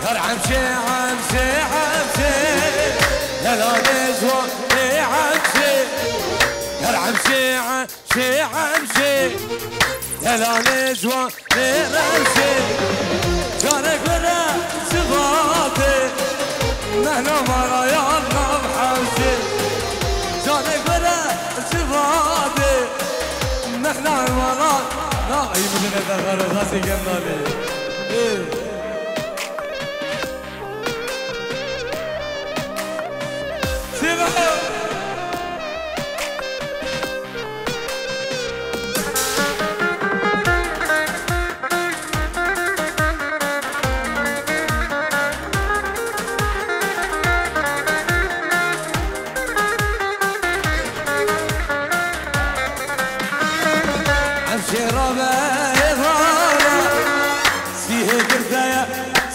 هر عمشي عمشي عمشي هلا نجوى عمشي هر عمشي عمشي عمشي هلا نجوى عمشي جارك بلا صفاتي مهلا مرا يا الله بحمشي جارك بلا صفاتي مهلا مرا لا يمكن اتغير راسي قبل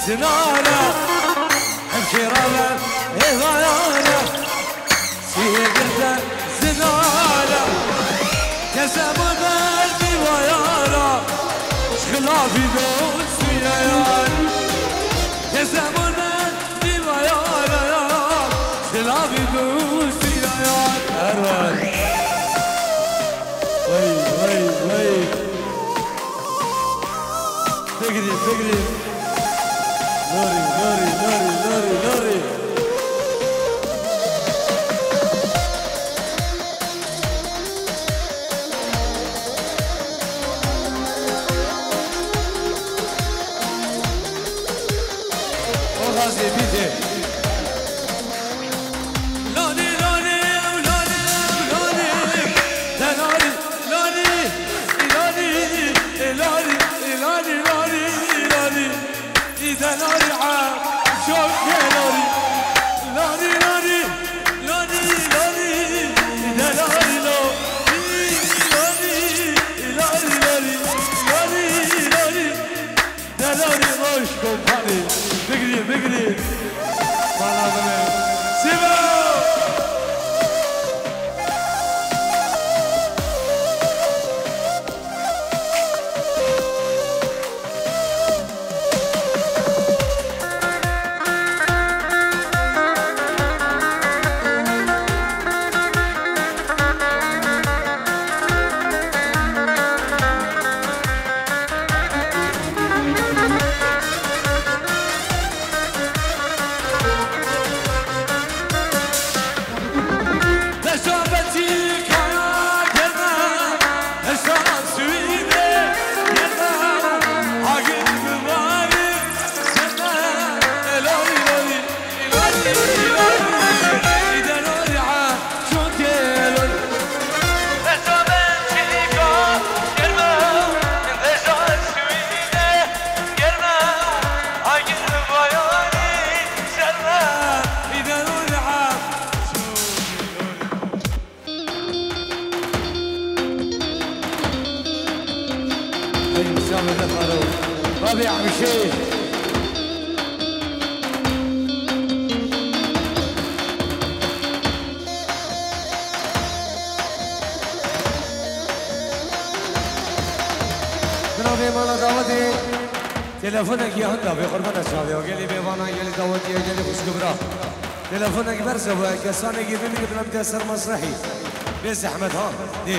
زنانة امشي ربع هضايانا فيه قردة زنانة كسبوا قلبي ويانا شخلافي دون سيان كسبوا قلبي ويانا شخلافي دون سيان أروان وي وي وي فقري فقري نوري نوري نوري نوري نوري وغازي بيتي لوني لوني لوني لوني لوني لوني لوني لوني لوني لوني إذا لوني عام شوف يا لوني لوني لوني لوني لوني إذا لوني لوني لوني لوني لوني لوني إذا لوني روش كومباني بقري بقري والله سيبو ربيع مشي برافي مانا دعوتي تلفونك يا هندا في قربان الشعبي وقال لي بيبانا قال لي دعوتي قال لي خوش كبرى تلفونك برزة وكسانك يبين لك بدنا متأثر مسرحي بس احمد ها دي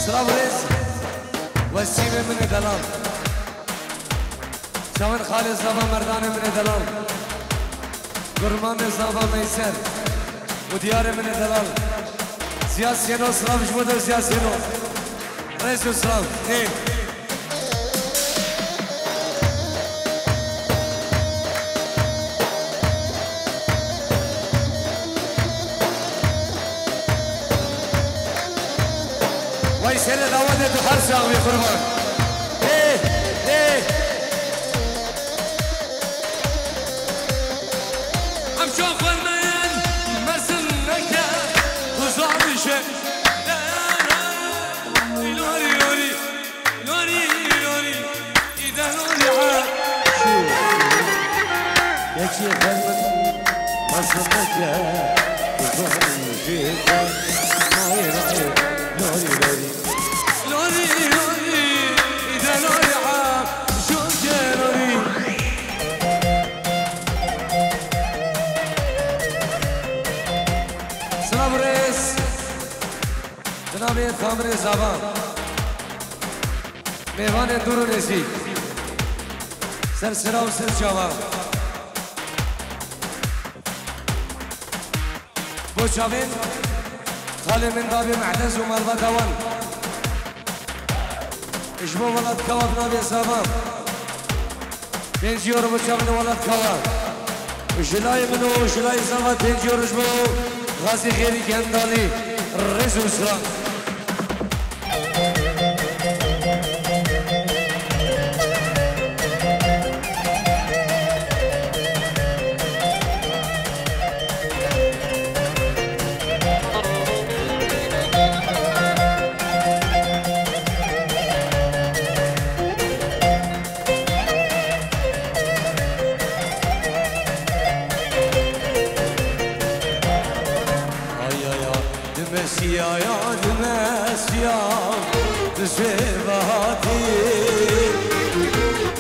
سرابريز والسيمة من دلال شاون خالد صافا مردانة من دلال قرمان صافا ميسر وديار من دلال سياسينو سراف جمودر سياسينو رئيس سراف ايه ويسير دعوته حرسه ويا قربان ايه ايه عم شوف المين مسنك وصار شيء لوري لوري لوري لوري اذا لوري عاد يا شيخ أصلك تفضل فيك ناري ناري ناري ناري ناري ناري إذا ناري عام شو جراري سلام رئيس جنابي ثامر زبان میوان دور و نزدیک سر سرا و سر جوان بوچاوین خالی من بابی معتز و مربا دوان اجبو ولد کواب نابی سابان پنجیور بوچاوین ولد کواب وشلای منو وشلای سابان پنجیور اجبو غازی خیری کندالی رئیس و سلام دمسيا يا دمسيا تسبهاتي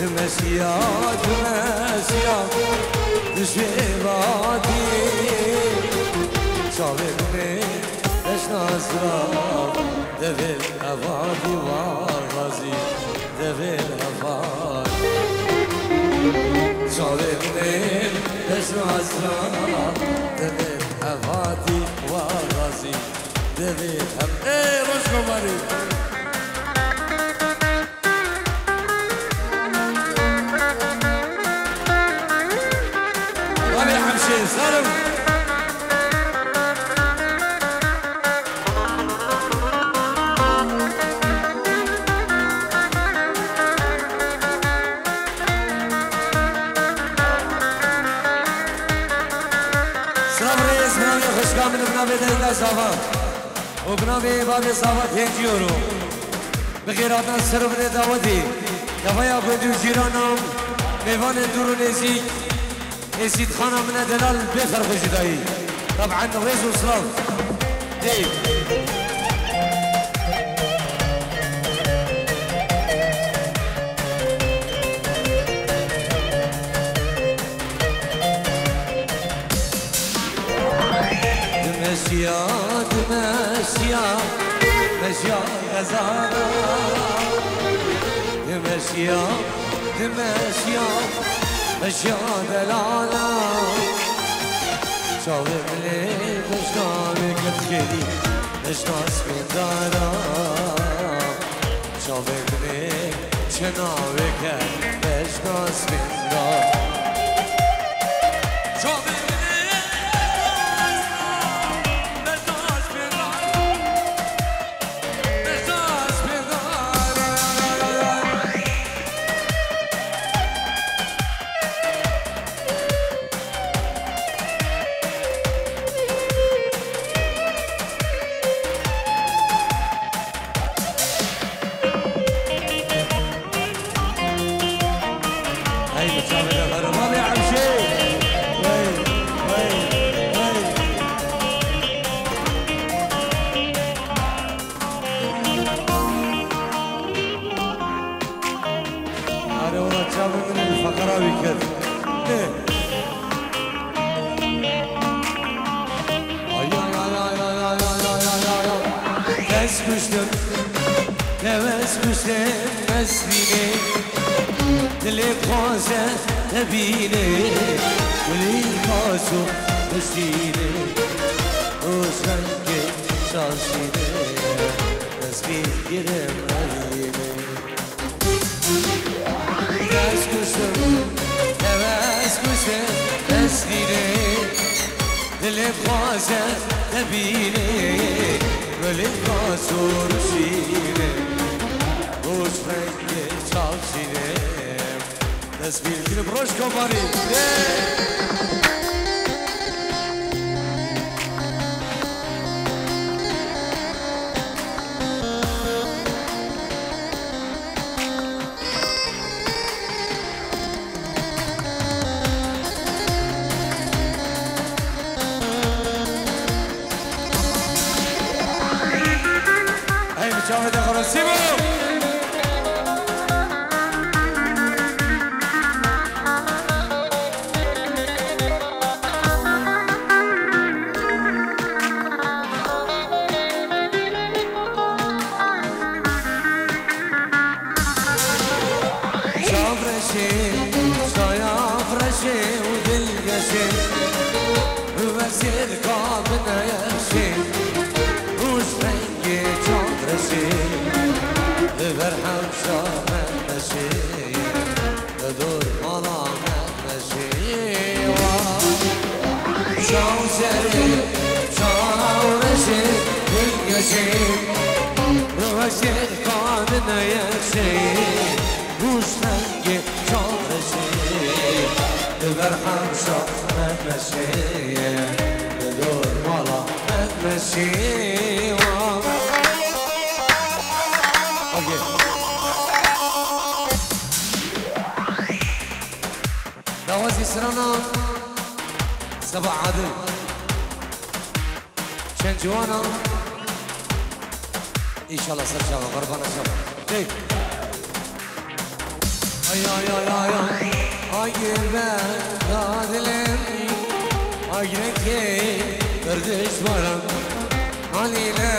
دمسيا دمسيا تسبهاتي صابرني ليش نازرا دفل أفادي وغازي دفل أفادي صابرني ليش نازرا دفل أفادي وغازي دفل أفادي رشكو ماري غالي حمشي سالم من بنابي ديلا صافا وبنابي بابي صافا تنجيورو بغيراتنا السرب داودي دفايا بدو جيرانام ميوان دورو نزيك يزيد خانة من دلال بخر خجدائي طبعا رئيس وصلاف ديب دمسيا دمسيا دمسيا غزالة دمسيا دمسيا دمسيا دلالة شاوف لي دشنامك تخيلي دشناس من دارا شاوف لي شناوك دشناس من دارا شاهد خلاصیمو دوازي سرنا سبع عدل شن جوانا ان شاء الله سر شباب غربنا شباب اي دادلم اجركي قردش برم علينا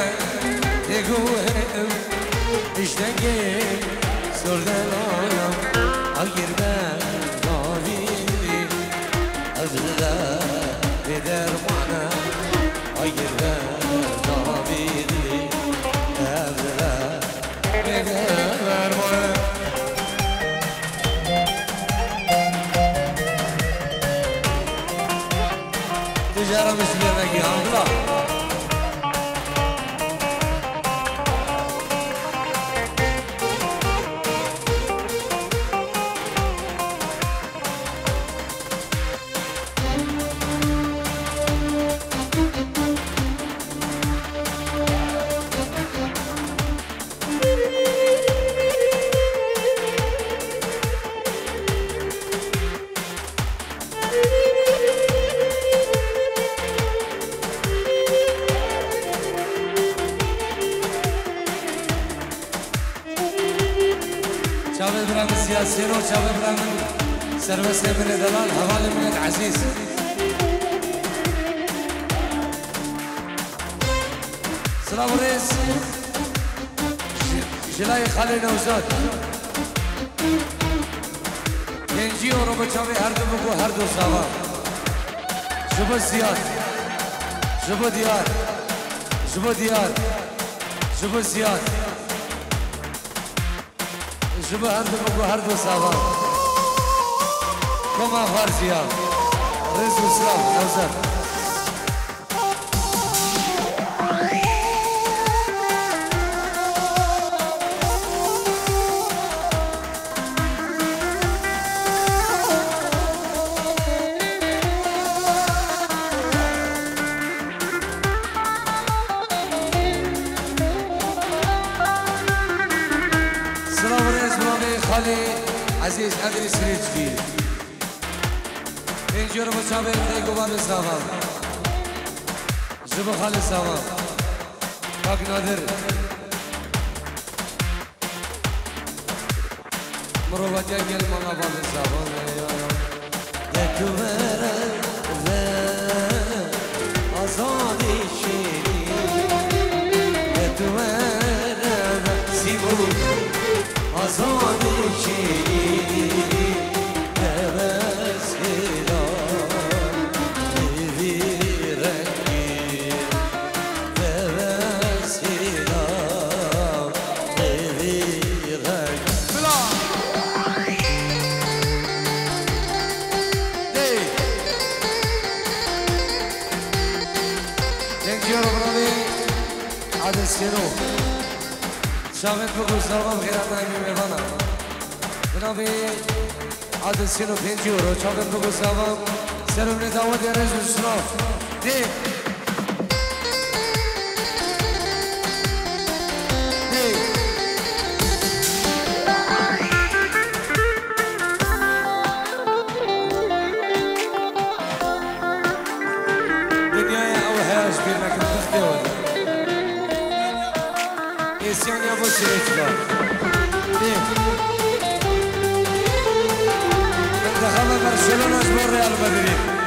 تقوهم اشتكي سردن عالم اجر دادلي ابدا بدر معنا اجر دادلي ابدا بدر معنا تجارة مش بيرناكي عملا شباب برام السياسيين وشباب برام سربسي من دلال حوالي من العزيز سلام الرئيس جلاي خالي نوزاد ينجي وربا شابي هردو بكو هردو سوا شبا زياد شبا ديار شبا ديار شبا زياد شبه هردو ساوا كما فارسيا رزق السلام نوزر خالي عزيز أدري سريتشكي إنجور مشابه تيجو باب السلام جب خالي السلام باق نادر مروبات يجل مانا باب السلام يكبر أزادي شيري يكبر سيبو أزادي شيري بسهلا بذيركي بسهلا بذيركي بلا دي تنجير برادي عاد السيرو شاهد بقول سلام غيرات نايمي ميفانا جنابي عاد سينو 5 يورو شاهد بقول سلام سلام نداود يا رجل شراف دي دنيا يا أوهاش بينك البختي ولا بسیانی ابو سریفلا منتخب برشلونه از بر ریال مدرید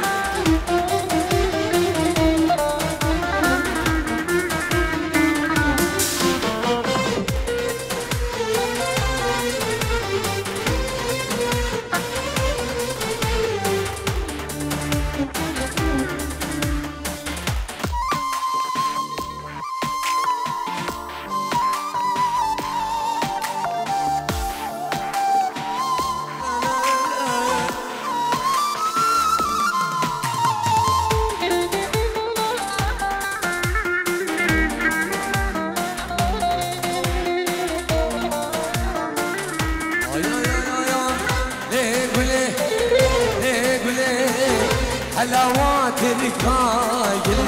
حلاوات القايلة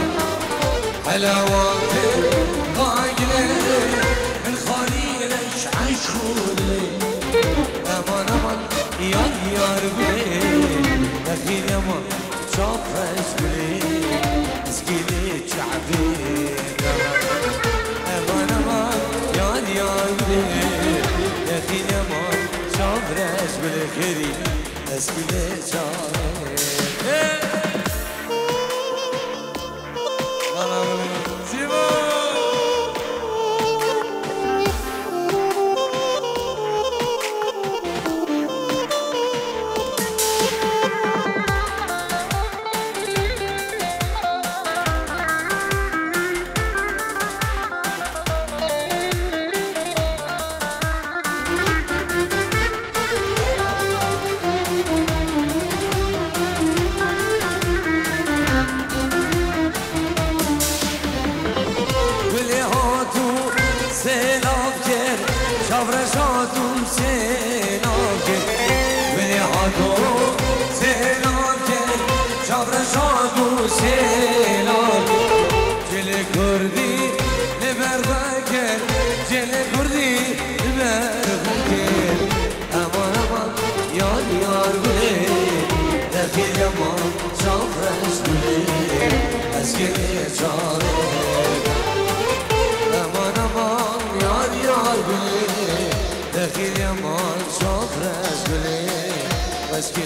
حلاوات القايلة من خليل عشخولي امان امان يا ربي دخيل امان شاف رجلي مسكيني شعبي امان امان يا ربي دخيل امان شاف رجلي خيري مسكيني شعبي شافرشاتون سیناکه ولی هاتو سیناکه شافرشاتون سیناکه جل کردی نبرده جل کردی نبرده امان امان یار بله دفیل امان شافرش بله از که چاره امان امان یار بله دخیل امان شاف رش بله بس که